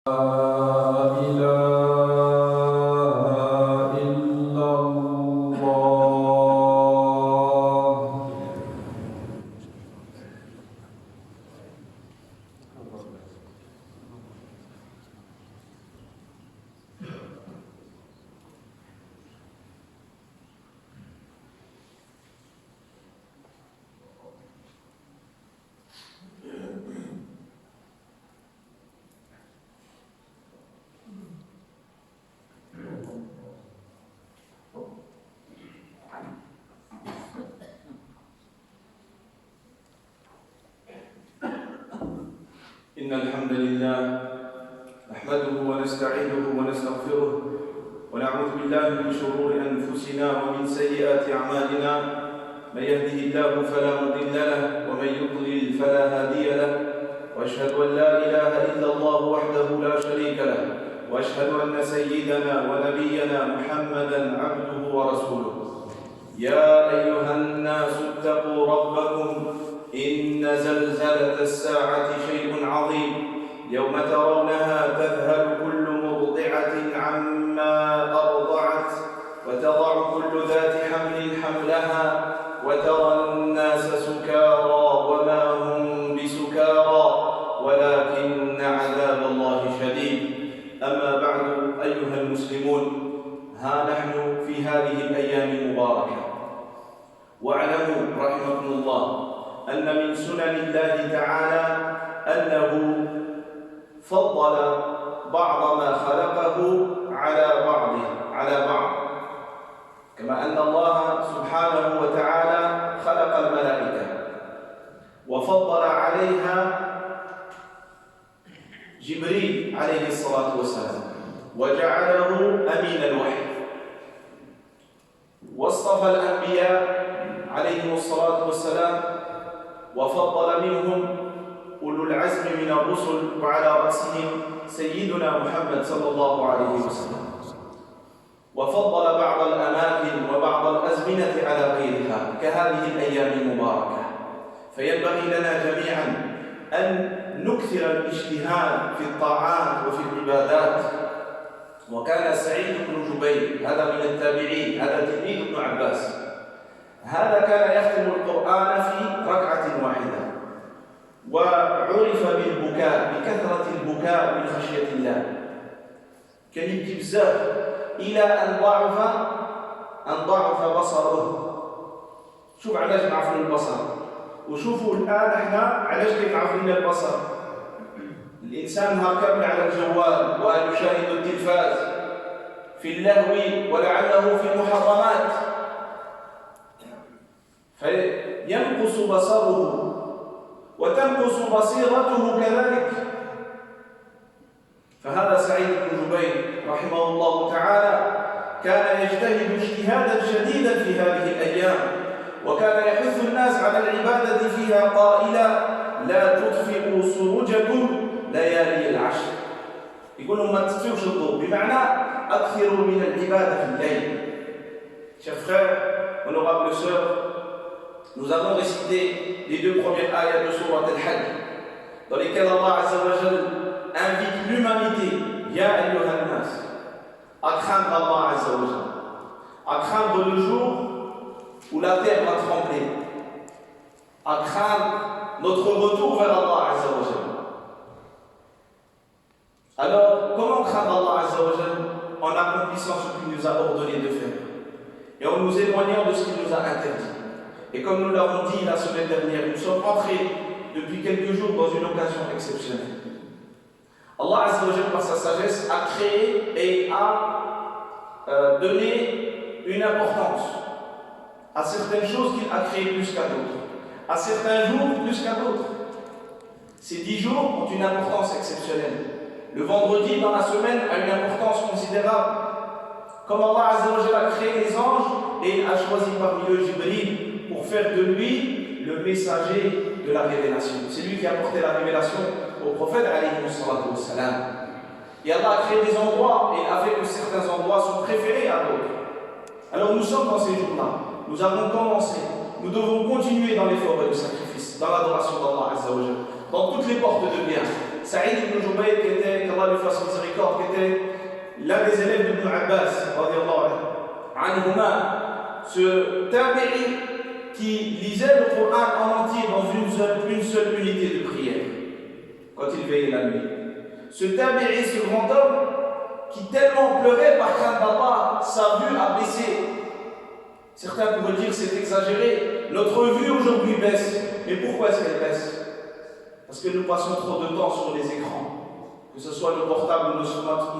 إن الحمد لله نحمده ونستعينه ونستغفره ونعوذ بالله من شرور أنفسنا ومن سيئات أعمالنا. من يهده الله فلا مضل له ومن يضلل فلا هادي له، وأشهد أن لا إله إلا الله وحده لا شريك له، وأشهد أن سيدنا ونبينا محمدا عبده ورسوله. يا أيها الناس اتقوا ربكم إن زلزلة الساعة شيء عظيم، يوم ترونها تذهل كل مرضعة عما أرضعت وتضع كل ذات حمل حملها وترى الناس سكارى وما هم بسكارى ولكن عذاب الله شديد. أما بعد أيها المسلمون، ها نحن في هذه الأيام المباركة، واعلموا رحمكم الله أن من سنن الله تعالى أنه فضل بعض ما خلقه على بعض، كما أن الله سبحانه وتعالى خلق الملائكة وفضل عليها جبريل عليه الصلاة والسلام وجعله أمين الوحي، واصطفى الأنبياء عليهم الصلاة والسلام وفضل منهم أولو العزم من الرسل، وعلى رأسهم سيدنا محمد صلى الله عليه وسلم، وفضل بعض الأماكن وبعض الأزمنة على غيرها كهذه الأيام المباركة. فينبغي لنا جميعا أن نكثر الاجتهاد في الطاعات وفي العبادات. وكان سعيد بن جبير، هذا من التابعين، هذا تلميذ ابن عباس، هذا كان يختم القرآن في ركعة واحدة، وعرف بالبكاء، بكثرة البكاء من خشية الله، كان يبكي بزاف إلى أن ضعف بصره. شوف علاش ضعف البصر، وشوفوا الآن احنا علاش كيضعف لنا البصر. الإنسان نهار كامل على الجوال ويشاهد التلفاز في اللهو ولعله في المحرمات، فينقص بصره وتنقص بصيرته كذلك. فهذا سعيد بن جبير رحمه الله تعالى كان يجتهد اجتهادا شديدا في هذه الأيام، وكان يحث الناس على العبادة فيها قائلا: لا تطفئوا سروجكم ليالي العشر. يقول لهم ما تطفئوش الضوء، بمعنى أكثروا من العبادة في الليل. Chers frères, honorables sœurs, nous avons récité les deux premières ayats de Sourate Al-Hajj, dans lesquelles Allah Azza wa Jal invite l'humanité, Ya ayyuhan nas, à craindre Allah Azza wa Jal, à craindre le jour où la terre va trembler, à craindre notre retour vers Allah Azza wa Jal. Alors, comment craindre Allah Azza wa Jal? En accomplissant ce qu'il nous a ordonné de faire et en nous éloignant de ce qu'il nous a interdit. Et comme nous l'avons dit la semaine dernière, nous sommes entrés depuis quelques jours dans une occasion exceptionnelle. Allah Azza wa Jal, par sa sagesse, a créé et a donné une importance à certaines choses qu'il a créées plus qu'à d'autres, à certains jours plus qu'à d'autres. Ces 10 jours ont une importance exceptionnelle. Le vendredi dans la semaine a une importance considérable. Comme Allah Azza wa Jal a créé les anges et a choisi parmi eux Jibril pour faire de lui le messager de la révélation. C'est lui qui a apporté la révélation au prophète alayhi salatu wassalam. Et Allah a créé des endroits et a fait que certains endroits sont préférés à d'autres. Alors nous sommes dans ces jours-là. Nous avons commencé. Nous devons continuer dans l'effort et le sacrifice, dans l'adoration d'Allah Azza wa Jal, dans toutes les portes de bien. Saïd ibn Jubayr, qu'Allah lui fasse Abbas, ce tabi'i qui lisait le Coran en entier dans une seule unité de prière, quand il veillait la nuit. Ce tabi'i, ce grand homme, qui tellement pleurait par crainte d'Allah, sa vue a baissé. Certains pourraient dire c'est exagéré, notre vue aujourd'hui baisse. Mais pourquoi est-ce qu'elle baisse? Parce que nous passons trop de temps sur les écrans, que ce soit le portable, le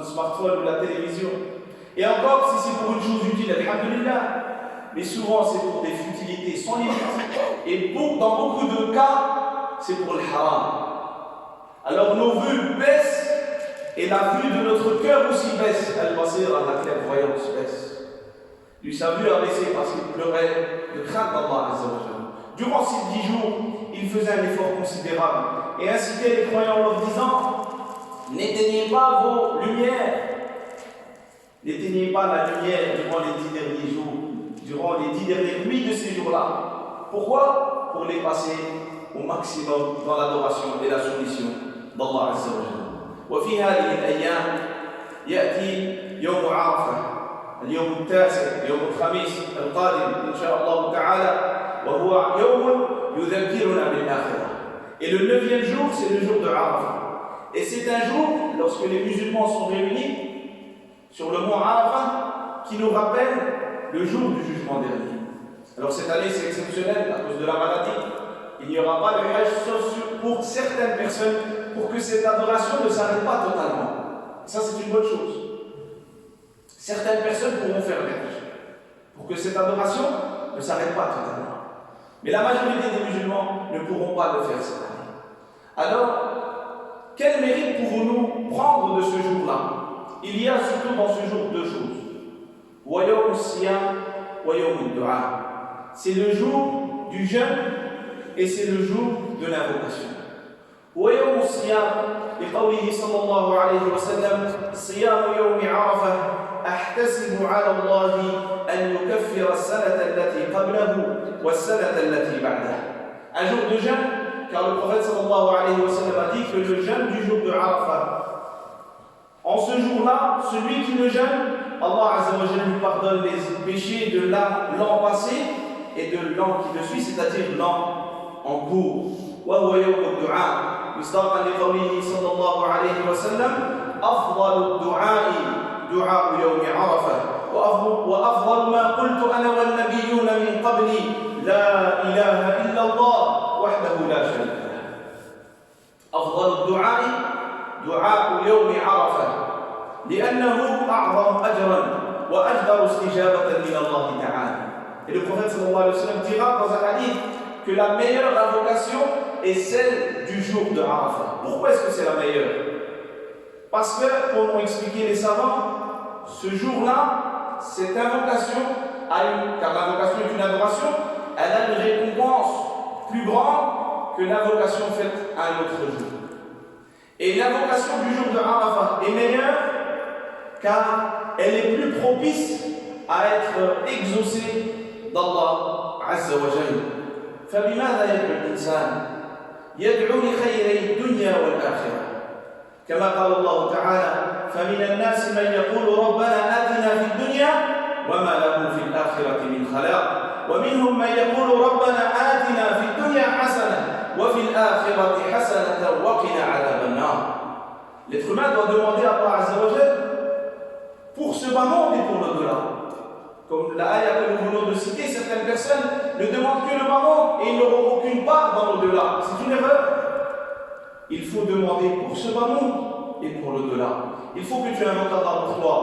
smartphone ou la télévision. Et encore, si c'est pour une chose utile, alhamdulillah, mais souvent c'est pour des futilités sans limite. Et dans beaucoup de cas, c'est pour le haram. Alors nos vues baissent et la vue de notre cœur aussi baisse. Al-Basira, la clairvoyance baisse. Lui, sa vue a baissé parce qu'il pleurait de crainte d'Allah Azza wa Jalla. Durant ces 10 jours, il faisait un effort considérable et incitait les croyants en leur disant: n'éteignez pas vos lumières, n'éteignez pas la lumière durant les 10 derniers jours, durant les 10 dernières nuits de ces jours-là. Pourquoi? Pour les passer au maximum dans l'adoration et la soumission d'Allah Azza wa Jalla. وفي هذه الأيام يأتي يوم عرفة، اليوم التاسع، يوم الخميس القادم إن شاء الله تعالى، وهو يوم يذكرنا بالآخرة. Et le 9e jour, c'est le jour de Arafah. Et c'est un jour, lorsque les musulmans sont réunis sur le mont Arafah, qui nous rappelle le jour du jugement dernier. Alors cette année, c'est exceptionnel à cause de la maladie. Il n'y aura pas de Hajj sauf pour certaines personnes, pour que cette adoration ne s'arrête pas totalement. Et ça, c'est une bonne chose. Certaines personnes pourront faire le Hajj, pour que cette adoration ne s'arrête pas totalement. Mais la majorité des musulmans ne pourront pas le faire cette année. Alors, quel mérite pouvons-nous prendre de ce jour-là? Il y a surtout dans ce jour 2 choses. Wa yawm as-siyam wa yawm ad-du'a. C'est le jour du jeûne et c'est le jour de l'invocation. ويوم الصيام لقوله صلى الله عليه وسلم: صيام يوم عرفة أحتسب على الله أن يكفر السنة التي قبله والسنة التي بعده. Un jour de jeûne, car le prophète sallallahu alayhi wa sallam a dit que le jeûne du jour de Arafat, en ce jour-là, celui qui le jeûne, Allah Azza wa Jalla lui pardonne les péchés de l'an passé et de l'an qui le suit, c'est-à-dire l'an en cours. وهو يوم الدعاء مصداقا لقوله صلى الله عليه وسلم: أفضل الدعاء دعاء يوم عرفة وأفضل ما قلت أنا والنبيون من قبلي لا إله إلا الله وحده لا شريك له. أفضل الدعاء دعاء يوم عرفة لأنه أعظم أجرا وأجدر استجابة من الله تعالى. Et le prophète sallallahu alayhi wa sallam dira dans un hadith que la meilleure invocation est celle du jour de Arafat. Pourquoi est-ce que c'est la meilleure? Parce que, comme l'ont expliqué les savants, ce jour-là, cette invocation car l'invocation est une adoration, elle a une récompense plus grande que l'invocation faite à un autre jour. Et l'invocation du jour de Arafat est meilleure car elle est plus propice à être exaucée d'Allah Azza wa Jalla. فبماذا يدعو الإنسان؟ يدعو لخيري الدنيا والآخرة كما قال الله تعالى: فمن الناس من يقول ربنا آتنا في الدنيا وما له في الآخرة من خلاق ومنهم من يقول ربنا آتنا في الدنيا حسنة وفي الآخرة حسنة وقنا عذاب النار. L'être humain doit demander à Allah Azza wa Jalla pour ce bas monde et pour l'au-delà. Comme la ayah que nous venons de citer, certaines personnes ne demandent que le bas monde et ils n'auront aucune part dans l'au-delà. C'est une erreur. Il faut demander pour ce bas monde et pour l'au-delà. Il faut que tu invoques Allah pour toi,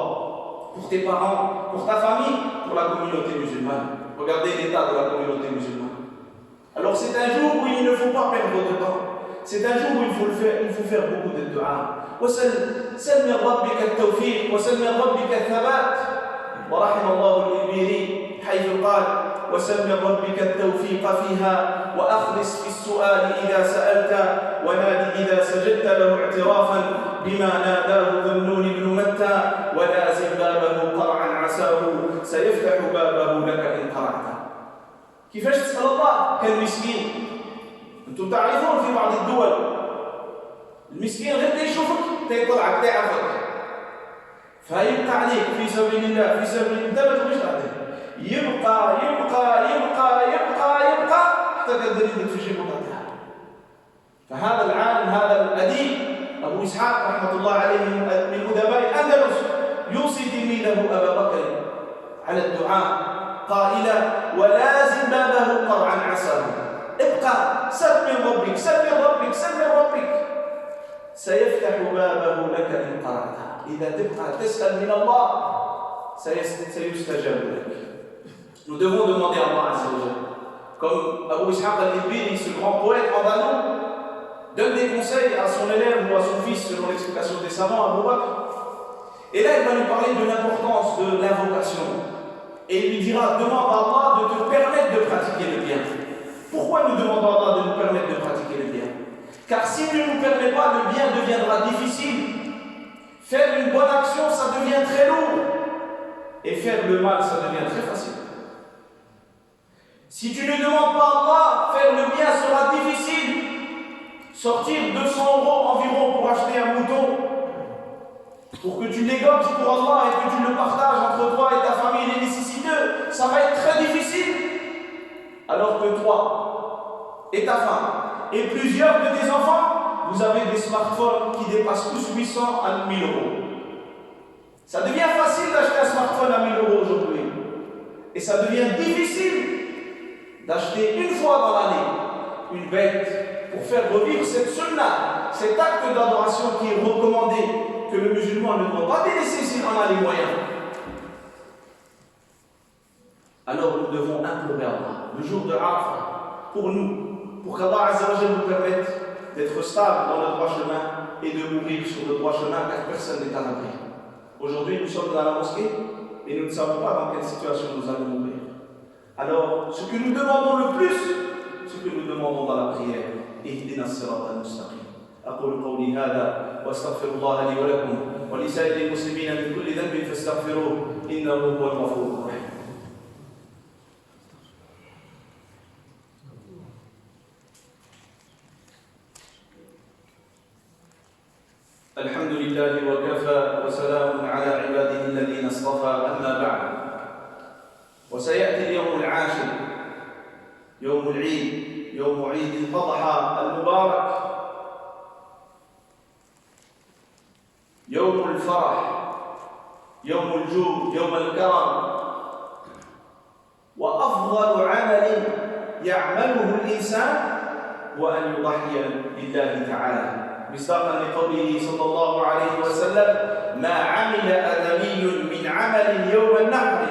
pour tes parents, pour ta famille, pour la communauté musulmane. Regardez l'état de la communauté musulmane. Alors c'est un jour où il ne faut pas perdre de temps. C'est un jour où il faut faire beaucoup de dua. وسل من ربك التوفيق وسل من ربك الثبات. ورحم الله الإبيري حيث قال: وسل من ربك التوفيق فيها وأخلص في السؤال إذا سألت ونادي إذا سجدت له اعترافا بما ناداه ذنون بن متى ولازم بابه قرعا عساه سيفتح بابه لك إن قرعت. كيفاش تسأل الله كالمسكين؟ أنتم تعرفون في بعض الدول المسكين غير يشوفك تيطلعك تعرفك فيبقى عليك في سبيل الله في سبيل الله، انت ما تبغيش تعطيه، يبقى حتى تقدر يدك في شيء وتعطيها. فهذا العالم هذا الأديب أبو إسحاق رحمة الله عليه من أدباء الأندلس يوصي تلميذه أبا بكر على الدعاء قائلا: ولازم بابه قرعا عساه، ابقى سل من ربك سل من ربك سل من ربك، سيفتح بابه لك إن قرعته. إذا تبقى تسأل من الله سيستجاب لك. Nous devons demander à Allah Azza wa Jalla. Comme Abu Ishaq al-Ibili, ce grand poète andalou, donne des conseils à son élève ou à son fils selon l'explication des savants, Abu Bakr. Et là, il va lui parler de l'importance de l'invocation. Et il lui dira: demande à Allah de te permettre de pratiquer le bien. Pourquoi nous demandons à Allah de nous permettre de pratiquer le bien? Car s'il ne nous permet pas, le bien deviendra difficile. Faire une bonne action, ça devient très lourd. Et faire le mal, ça devient très facile. Si tu ne demandes pas à Allah, faire le bien sera difficile. Sortir 200 € environ pour acheter un mouton, pour que tu l'égorges pour Allah et que tu le partages entre toi et ta famille, les nécessiteux, ça va être très difficile. Alors que toi et ta femme et plusieurs de tes enfants, vous avez des smartphones qui dépassent tous 800 à 1000 €. Ça devient facile d'acheter un smartphone à 1000 € aujourd'hui. Et ça devient difficile d'acheter une fois dans l'année une bête pour faire revivre cette sunna, cet acte d'adoration qui est recommandé, que le musulman ne doit pas délaisser s'il en a les moyens. Alors nous devons implorer Allah le jour de Arafah pour nous, pour qu'Allah Azza wa Jalla nous permette d'être stable dans le droit chemin et de mourir sur le droit chemin, car personne n'est à l'abri. Aujourd'hui, nous sommes dans la mosquée et nous ne savons pas dans quelle situation nous allons mourir. Alors, ce que nous demandons le plus, ce que nous demandons dans la prière, اهدنا الصراط المستقيم. أقول قولي هذا وأستغفر الله لي ولكم ولسائر المسلمين من كل ذنب فاستغفروه إنه هو الغفور الرحيم. الحمد لله وكفى وسلام على عباده الذين اصطفى، أما بعد. وسيأتي اليوم العاشر، يوم العيد، يوم عيد الأضحى المبارك، يوم الفرح، يوم الجود، يوم الكرم. وأفضل عمل يعمله الإنسان هو أن يضحي لله تعالى، مصداقا لقوله صلى الله عليه وسلم: ما عمل آدمي من عمل يوم النحر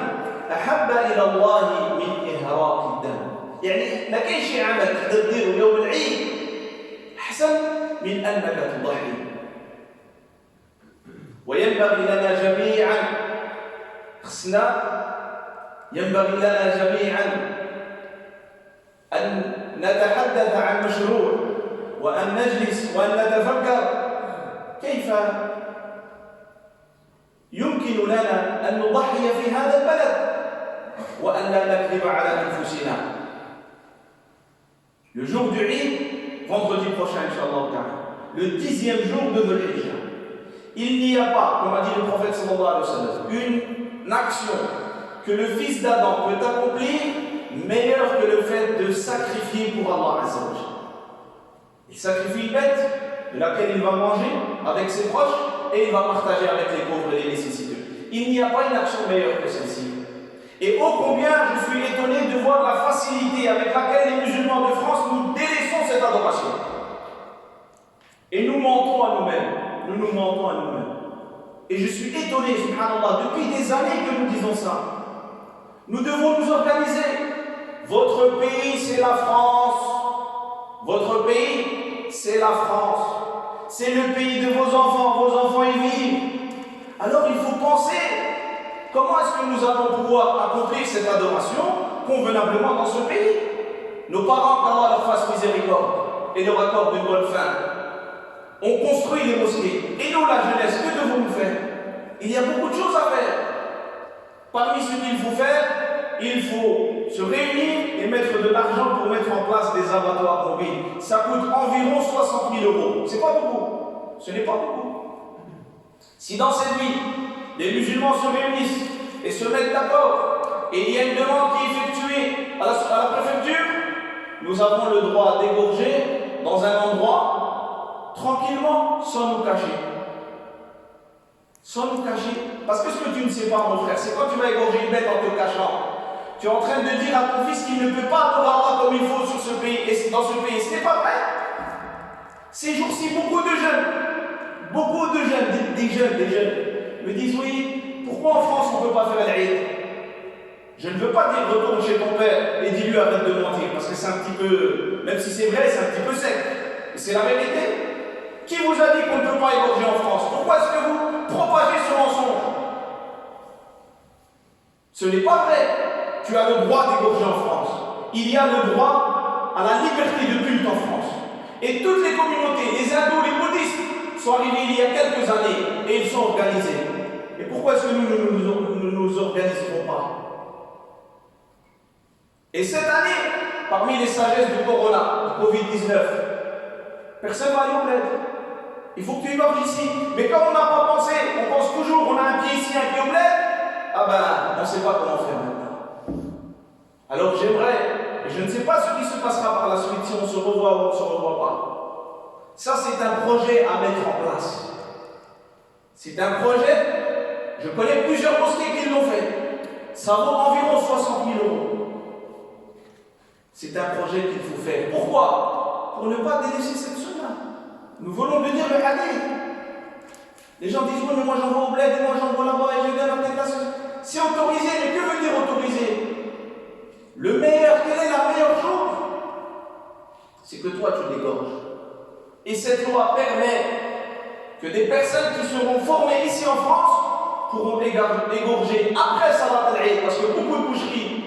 أحب إلى الله من إهراق الدم. يعني ما كاين شي عمل تقدر ديرو يوم العيد أحسن من أنك تضحي. وينبغي لنا جميعا ينبغي لنا جميعا أن نتحدث عن مشروع وأن نجلس وأن نتفكر كيف يمكن لنا أن نضحي في هذا البلد وأن لا نكذب على أنفسنا. Le jour du Eid, vendredi prochain, Inch'Allah, le 10e jour de Dhul Hijjah, il n'y a pas, comme a dit le prophète sallallahu alayhi wa sallam, une action que le fils d'Adam peut accomplir meilleure que le fait de sacrifier pour Allah Azza wa Jalla. Il sacrifie une bête de laquelle il va manger avec ses proches et il va partager avec les pauvres et les nécessiteux. Il n'y a pas une action meilleure que celle-ci. Et ô combien je suis étonné de voir la facilité avec laquelle les musulmans de France nous délaissons cette adoration. Et nous mentons à nous-mêmes. Nous nous mentons à nous-mêmes. Et je suis étonné, subhanallah, depuis des années que nous disons ça. Nous devons nous organiser. Votre pays, c'est la France. Votre pays, c'est la France. C'est le pays de vos enfants y vivent. Alors il faut penser, comment est-ce que nous allons pouvoir accomplir cette adoration convenablement dans ce pays? Nos parents, qu'Allah leur fasse miséricorde et leur accorde une bonne fin, ont construit les mosquées. Et nous, la jeunesse, que devons-nous faire? Il y a beaucoup de choses à faire. Parmi ce qu'il faut faire, il faut se réunir et mettre de l'argent pour mettre en place des abattoirs mobiles. Ça coûte environ 60 000 €. C'est pas beaucoup. Ce n'est pas beaucoup. Si dans cette ville, les musulmans se réunissent et se mettent d'accord, et il y a une demande qui est effectuée à la préfecture, nous avons le droit d'égorger dans un endroit tranquillement, sans nous cacher. Sans nous cacher. Parce que ce que tu ne sais pas, mon frère, c'est quand tu vas égorger une bête en te cachant. Tu es en train de dire à ton fils qu'il ne peut pas adorer Allah comme il faut sur ce pays et dans ce pays. Ce n'est pas vrai. Ces jours-ci, beaucoup de jeunes, des jeunes, me disent oui, pourquoi en France on ne peut pas faire l'Aïd? Je ne veux pas dire retourne chez ton père et dis-lui arrête de mentir, parce que c'est un petit peu, même si c'est vrai, c'est un petit peu sec. C'est la vérité. Qui vous a dit qu'on ne peut pas égorger en France? Pourquoi est-ce que vous propagez ce mensonge? Ce n'est pas vrai. Tu as le droit d'égorger en France. Il y a le droit à la liberté de culte en France. Et toutes les communautés, les hindous, les bouddhistes, sont arrivés il y a quelques années et ils sont organisés. Et pourquoi est-ce que nous ne nous organiserons pas? Et cette année, parmi les sagesses du corona, du Covid-19, personne ne va aller au bled. Il faut que tu égorges ici. Mais comme on n'a pas pensé, on pense toujours, on a un pied ici, un pied au bled, ah ben, on ne sait pas comment faire maintenant. Alors j'aimerais, et je ne sais pas ce qui se passera par la suite, si on se revoit ou on ne se revoit pas. Ça, c'est un projet à mettre en place. C'est un projet, je connais plusieurs mosquées qui l'ont fait. Ça vaut environ 60 000 €. C'est un projet qu'il faut faire. Pourquoi? Pour ne pas délaisser cette sunna. Nous voulons de dire le hadith. Les gens disent oui, mais moi j'envoie au bled et moi j'envoie là-bas et je donne la tête. C'est autorisé, mais que veut dire autorisé? Le meilleur, quelle est la meilleure chose? C'est que toi tu l'égorges. Et cette loi permet que des personnes qui seront formées ici en France pourront égorger après Salat al-Eid, parce que beaucoup de boucheries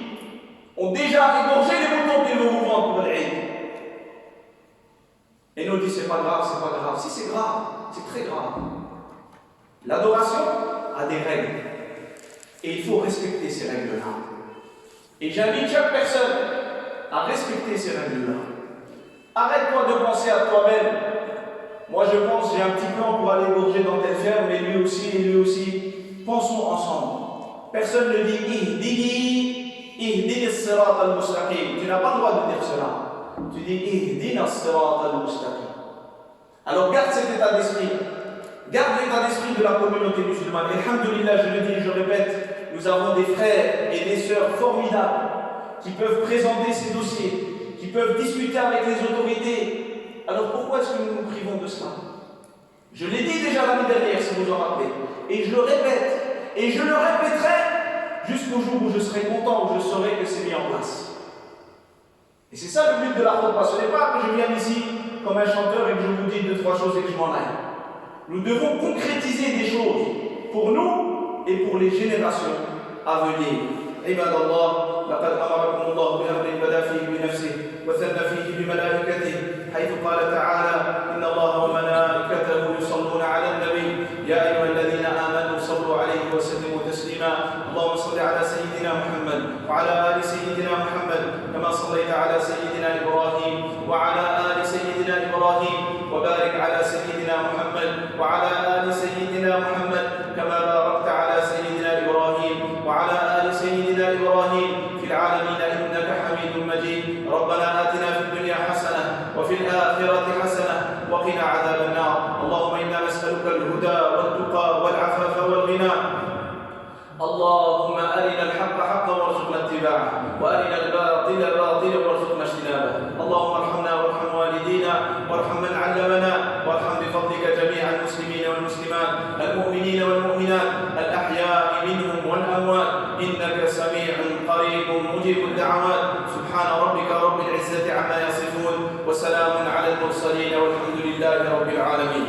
ont déjà égorgé les moutons qu'ils vont vous vendre pour l'Eid. Et nous disent c'est pas grave, c'est pas grave. Si c'est grave, c'est très grave. L'adoration a des règles. Et il faut respecter ces règles-là. Et j'invite chaque personne à respecter ces règles-là. Arrête-toi de penser à toi-même. Moi je pense, j'ai un petit plan pour aller égorger dans telle ferme, et lui aussi, et lui aussi. Pensons ensemble. Personne ne dit Ihdini as-sirat al-mustaqim. Tu n'as pas le droit de dire cela. Tu dis Ihdini as-sirat al-mustaqim. Alors garde cet état d'esprit. Garde l'état d'esprit de la communauté musulmane. Et alhamdoulilah, je le dis, je répète, nous avons des frères et des sœurs formidables qui peuvent présenter ces dossiers, qui peuvent discuter avec les autorités. Alors pourquoi est-ce que nous nous privons de cela? Je l'ai dit déjà l'année dernière, si vous en rappelez. Et je le répète. Et je le répéterai jusqu'au jour où je serai content, où je saurai que c'est mis en place. Et c'est ça le but de la khutbah. Ce n'est pas que je vienne ici comme un chanteur et que je vous dis 2-3 choses et que je m'en aille. Nous devons concrétiser des choses pour nous et pour les générations à venir. عباد الله لقد أمركم الله بأمر بدأ فيه بنفسه وثنى فيه بملائكته حيث قال تعالى إن الله وملائكته يصلون على النبي يا أيها الذين آمنوا صلوا عليه وسلموا تسليما اللهم صل على سيدنا محمد وعلى آل سيدنا محمد كما صليت على سيدنا إبراهيم وعلى آل سيدنا إبراهيم وبارك على سيدنا محمد وعلى آل سيدنا محمد كما باركت على سيدنا إبراهيم وعلى آل سيدنا إبراهيم في العالمين إنك حميد مجيد ربنا آتنا في الدنيا حسنة وفي الآخرة حسنة وقنا عذاب النار اللهم إنا نسألك الهدى والتقى والعفاف والغنى اللهم أرنا الحق حقا وارزقنا اتباعه وأرنا الباطل باطلا وارزقنا اجتنابه اللهم ارحمنا وارحم والدينا وارحم من علمنا وارحم بفضلك جميع المسلمين والمسلمات المؤمنين والمؤمنات الأحياء منهم والأموات إنك سميع قريب مجيب الدعوات سبحان ربك رب العزة عما يصفون وسلام على المرسلين والحمد لله رب العالمين.